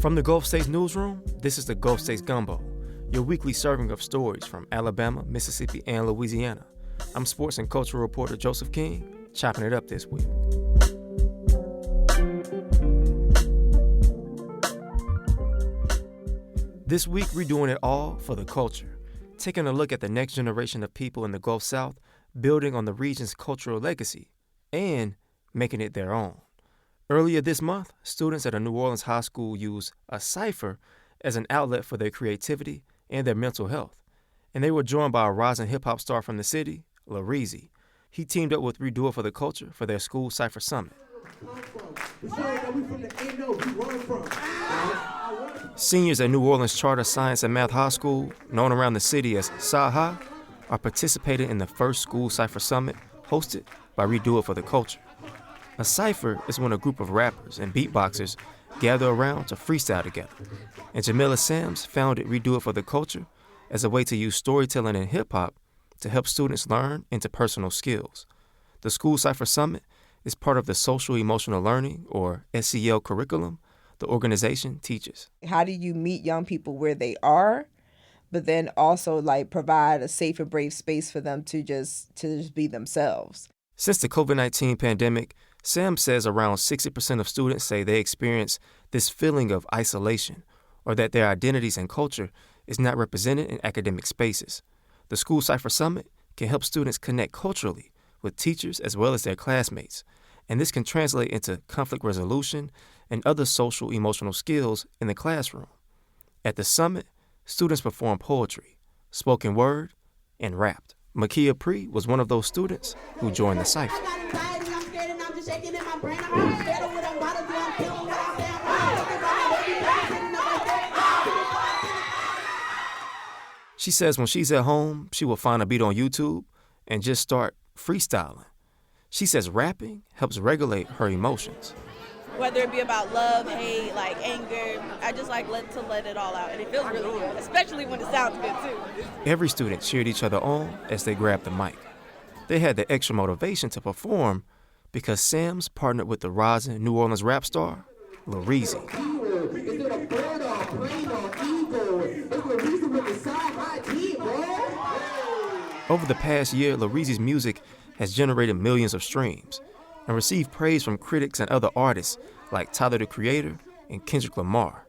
From the Gulf States Newsroom, this is the Gulf States Gumbo, your weekly serving of stories from Alabama, Mississippi, and Louisiana. I'm sports and cultural reporter Joseph King, chopping it up this week. This week, we're doing it all for the culture, taking a look at the next generation of people in the Gulf South, building on the region's cultural legacy, and making it their own. Earlier this month, students at a New Orleans high school used a cipher as an outlet for their creativity and their mental health. And they were joined by a rising hip-hop star from the city, Reezy. He teamed up with Redo It for the Culture for their School Cypher Summit. Seniors at New Orleans Charter Science and Math High School, known around the city as Sci High, are participating in the first School Cypher Summit hosted by Redo It for the Culture. A cipher is when a group of rappers and beatboxers gather around to freestyle together. And Jamila Sams founded Redo It for the Culture as a way to use storytelling and hip-hop to help students learn interpersonal skills. The School Cypher Summit is part of the Social Emotional Learning, or SEL curriculum, the organization teaches. How do you meet young people where they are, but then also provide a safe and brave space for them to just be themselves? Since the COVID-19 pandemic, Sam says around 60% of students say they experience this feeling of isolation or that their identities and culture is not represented in academic spaces. The School Cypher Summit can help students connect culturally with teachers as well as their classmates, and this can translate into conflict resolution and other social emotional skills in the classroom. At the summit, students perform poetry, spoken word, and rapped. Makia Pre was one of those students who joined the cipher. She says when she's at home, she will find a beat on YouTube and just start freestyling. She says rapping helps regulate her emotions. Whether it be about love, hate, anger, I just to let it all out. And it feels really good, especially when it sounds good, too. Every student cheered each other on as they grabbed the mic. They had the extra motivation to perform because Sam's partnered with the rising New Orleans rap star, Reezy. Over the past year, Reezy's music has generated millions of streams and received praise from critics and other artists like Tyler the Creator and Kendrick Lamar.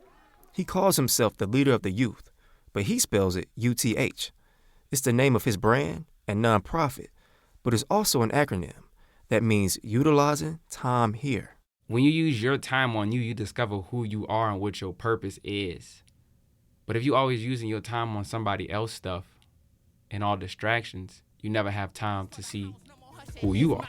He calls himself the leader of the youth, but he spells it UTH. It's the name of his brand and nonprofit, but it's also an acronym that means utilizing time here. When you use your time on you, you discover who you are and what your purpose is. But if you're always using your time on somebody else's stuff and all distractions, you never have time to see who you are.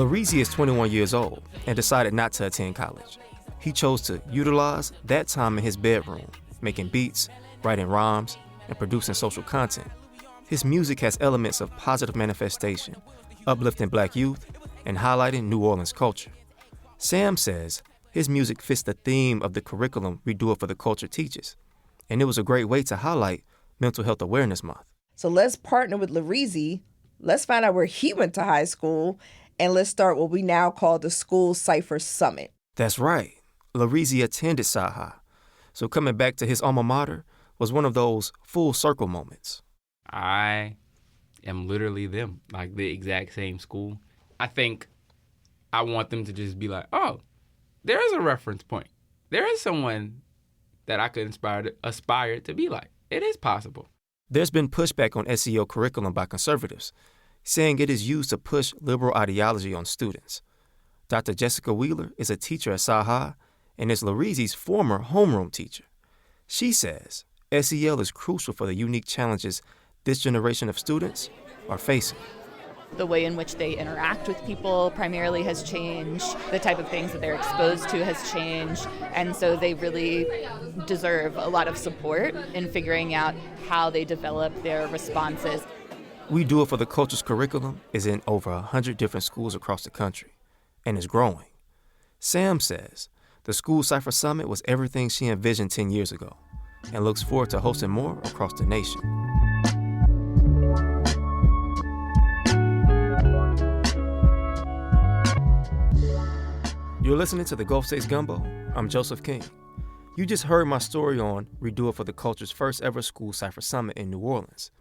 Reezy is 21 years old and decided not to attend college. He chose to utilize that time in his bedroom, making beats, writing rhymes, and producing social content. His music has elements of positive manifestation, uplifting Black youth, and highlighting New Orleans culture. Sam says his music fits the theme of the curriculum Redo It for the Culture teaches, and it was a great way to highlight Mental Health Awareness Month. So let's partner with Reezy. Let's find out where he went to high school, and let's start what we now call the School Cypher Summit. That's right. Reezy attended Sci High, so coming back to his alma mater was one of those full circle moments. I am literally them, the exact same school. I think I want them to just be like, oh, there is a reference point. There is someone that I could aspire to be like. It is possible. There's been pushback on SEL curriculum by conservatives, saying it is used to push liberal ideology on students. Dr. Jessica Wheeler is a teacher at Sci High and is Reezy's former homeroom teacher. She says SEL is crucial for the unique challenges this generation of students are facing. The way in which they interact with people primarily has changed. The type of things that they're exposed to has changed. And so they really deserve a lot of support in figuring out how they develop their responses. Redo It for the Culture's curriculum is in over 100 different schools across the country and is growing. Sam says the School Cypher Summit was everything she envisioned 10 years ago and looks forward to hosting more across the nation. You're listening to the Gulf States Gumbo. I'm Joseph King. You just heard my story on Redo It for the Culture's first ever School Cypher Summit in New Orleans.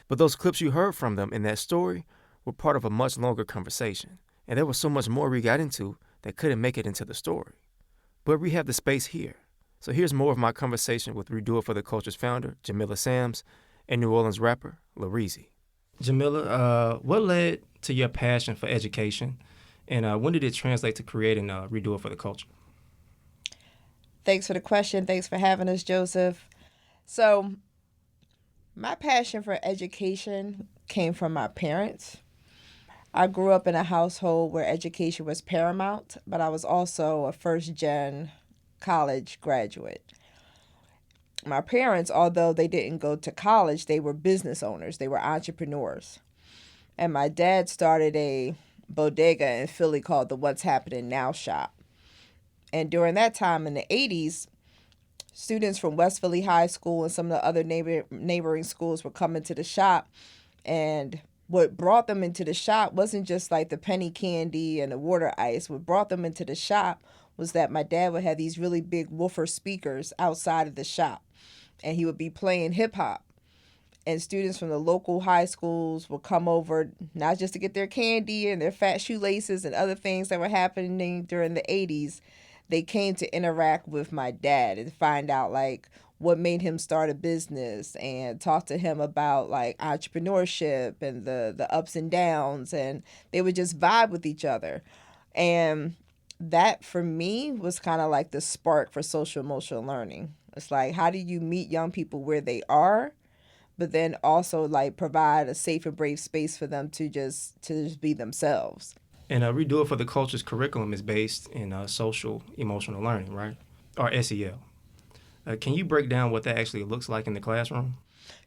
But those clips you heard from them in that story were part of a much longer conversation, and there was so much more we got into that couldn't make it into the story. But we have the space here. So here's more of my conversation with Redo It for the Culture's founder, Jamila Sams, and New Orleans rapper, Reezy. Jamila, what led to your passion for education, and when did it translate to creating Redo It for the Culture? Thanks for the question. Thanks for having us, Joseph. So, my passion for education came from my parents. I grew up in a household where education was paramount, but I was also a first-gen college graduate. My parents, although they didn't go to college, they were business owners. They were entrepreneurs. And my dad started a bodega in Philly called the What's Happening Now shop. And during that time in the 80s, students from West Philly High School and some of the other neighboring schools were coming to the shop. And what brought them into the shop wasn't just like the penny candy and the water ice. What brought them into the shop was that my dad would have these really big woofer speakers outside of the shop. And he would be playing hip hop. And students from the local high schools would come over, not just to get their candy and their fat shoelaces and other things that were happening during the 80s. They came to interact with my dad and find out like what made him start a business and talk to him about like entrepreneurship and the ups and downs, and they would just vibe with each other. And that for me was kind of like the spark for social emotional learning. It's like, how do you meet young people where they are, but then also like provide a safe and brave space for them to just be themselves. And Redo It for the Culture's curriculum is based in social emotional learning, right? Or SEL. Can you break down what that actually looks like in the classroom?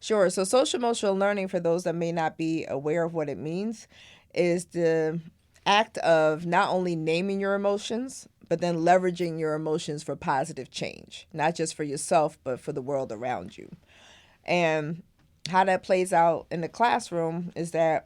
Sure. So social emotional learning, for those that may not be aware of what it means, is the act of not only naming your emotions, but then leveraging your emotions for positive change, not just for yourself, but for the world around you. And how that plays out in the classroom is that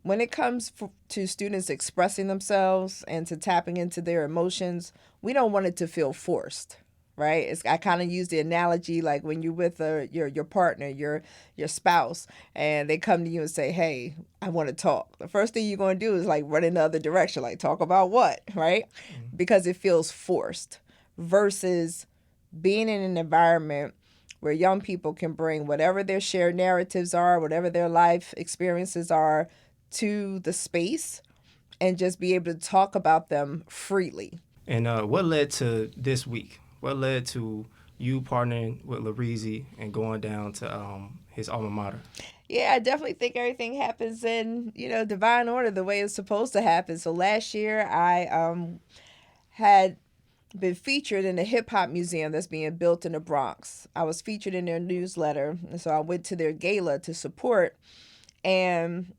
when it comes to students expressing themselves and to tapping into their emotions, we don't want it to feel forced, right? I kind of use the analogy like when you're with your partner, your spouse, and they come to you and say, hey, I want to talk. The first thing you're going to do is like run in the other direction, like talk about what, right? Mm-hmm. Because it feels forced versus being in an environment where young people can bring whatever their shared narratives are, whatever their life experiences are, to the space and just be able to talk about them freely. And what led to this week? What led to you partnering with Reezy and going down to his alma mater? Yeah, I definitely think everything happens in, divine order, the way it's supposed to happen. So last year I had been featured in a hip hop museum that's being built in the Bronx. I was featured in their newsletter, and so I went to their gala to support. And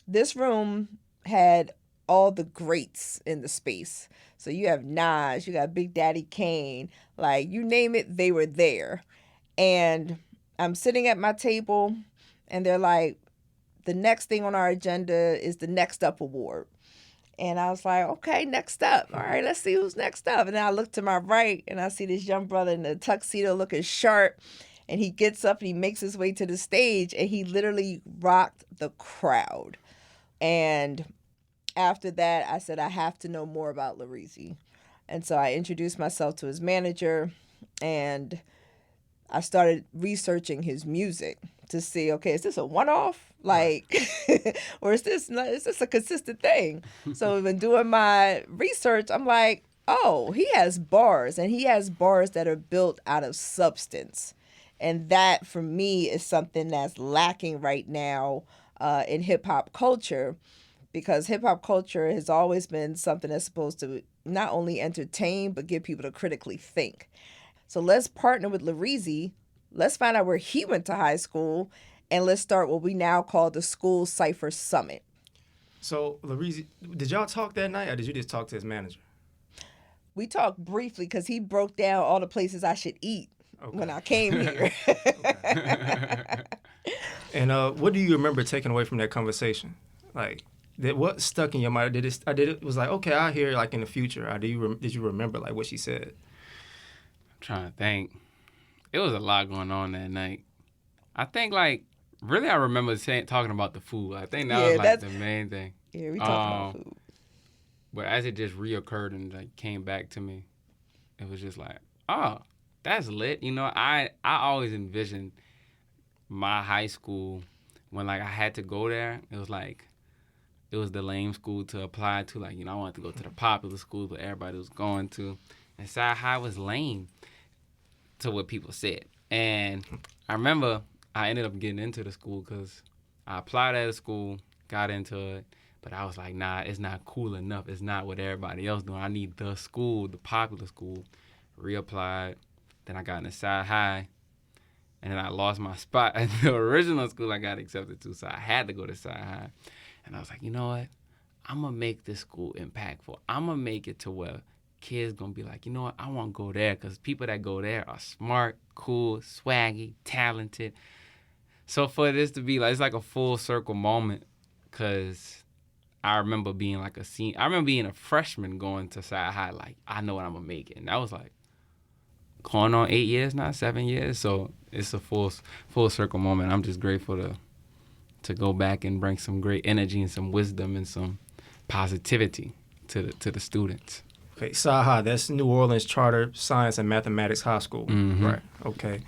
this room had all the greats in the space. So you have Nas, you got Big Daddy Kane, like you name it, they were there. And I'm sitting at my table and they're like, the next thing on our agenda is the Next Up Award. And I was like, okay, next up. All right, let's see who's next up. And then I look to my right and I see this young brother in a tuxedo looking sharp. And he gets up and he makes his way to the stage and he literally rocked the crowd. And after that, I said, I have to know more about Reezy. And so I introduced myself to his manager and I started researching his music to see, okay, is this a one-off? Like, or is this a consistent thing? So when doing my research, I'm like, oh, he has bars and he has bars that are built out of substance. And that for me is something that's lacking right now in hip hop culture, because hip hop culture has always been something that's supposed to not only entertain, but get people to critically think. So let's partner with Reezy. Let's find out where he went to high school, and let's start what we now call the School Cypher Summit. So, Reezy, did y'all talk that night, or did you just talk to his manager? We talked briefly because he broke down all the places I should eat when I came here. And what do you remember taking away from that conversation? Like, What stuck in your mind? It was like, okay, I'll hear it like in the future. Or did you remember like what she said? I'm trying to think. It was a lot going on that night. I think like really I remember talking about the food. I think that was like the main thing. Yeah, we talked about food. But as it just reoccurred and like came back to me, it was just like, oh, that's lit. You know, I always envisioned my high school when like I had to go there. It was like it was the lame school to apply to. Like, you know, I wanted to go to the popular school that everybody was going to. And Sci High was lame to what people said. And I remember I ended up getting into the school because I applied at a school, got into it, but I was like, nah, it's not cool enough. It's not what everybody else doing. I need the school, the popular school. Reapplied. Then I got into Sci High. And then I lost my spot at the original school I got accepted to, so I had to go to Sci High. And I was like, you know what? I'm going to make this school impactful. I'm going to make it to where kids going to be like, you know what? I want to go there because people that go there are smart, cool, swaggy, talented. So for this to be like, it's like a full circle moment because I remember being like a senior. I remember being a freshman going to Sci High, like, I know what I'm going to make it. And that was like going on 8 years now, 7 years. So it's a full circle moment. I'm just grateful to go back and bring some great energy and some wisdom and some positivity to the students. Okay, Sci High, that's New Orleans Charter Science and Mathematics High School. Mm-hmm. Right, okay.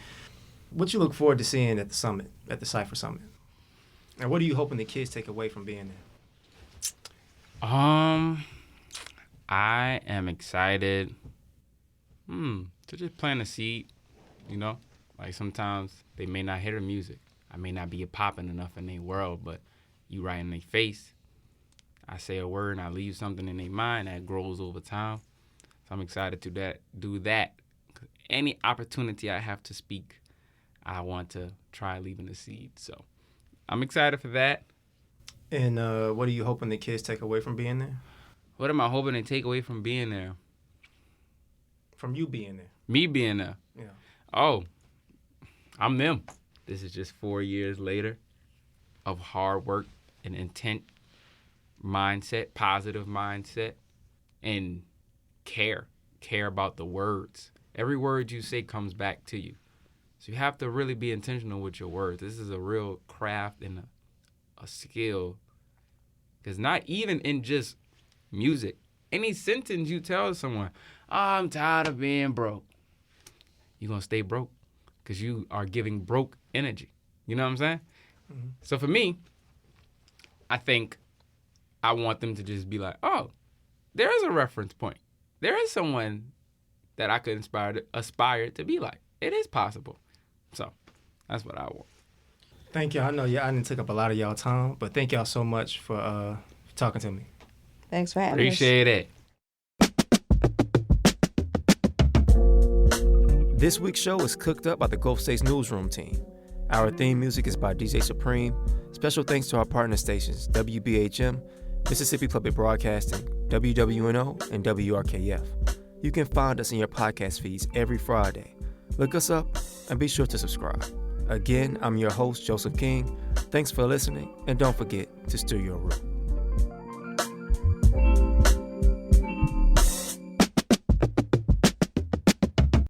What you look forward to seeing at the summit, at the Cypher Summit? And what are you hoping the kids take away from being there? I am excited to just plant a seed, you know? Like sometimes they may not hear the music. I may not be popping enough in their world, but you right in their face. I say a word and I leave something in their mind that grows over time. So I'm excited to do that. Any opportunity I have to speak, I want to try leaving a seed. So I'm excited for that. And what are you hoping the kids take away from being there? What am I hoping to take away from being there? From you being there. Me being there? Yeah. Oh, I'm them. This is just 4 years later of hard work and intent, mindset, positive mindset, and care about the words. Every word you say comes back to you. So you have to really be intentional with your words. This is a real craft and a skill. Because not even in just music, any sentence you tell someone, oh, I'm tired of being broke, you're going to stay broke because you are giving broke energy. You know what I'm saying? Mm-hmm. So for me, I think I want them to just be like, oh, there is a reference point. There is someone that I could aspire to be like. It is possible. So that's what I want. Thank you. I know I didn't take up a lot of y'all time, but thank y'all so much for talking to me. Thanks for having us. Appreciate it. This week's show is cooked up by the Gulf States Newsroom team. Our theme music is by DJ Supreme. Special thanks to our partner stations, WBHM, Mississippi Public Broadcasting, WWNO, and WRKF. You can find us in your podcast feeds every Friday. Look us up and be sure to subscribe. Again, I'm your host, Joseph King. Thanks for listening, and don't forget to steer your room.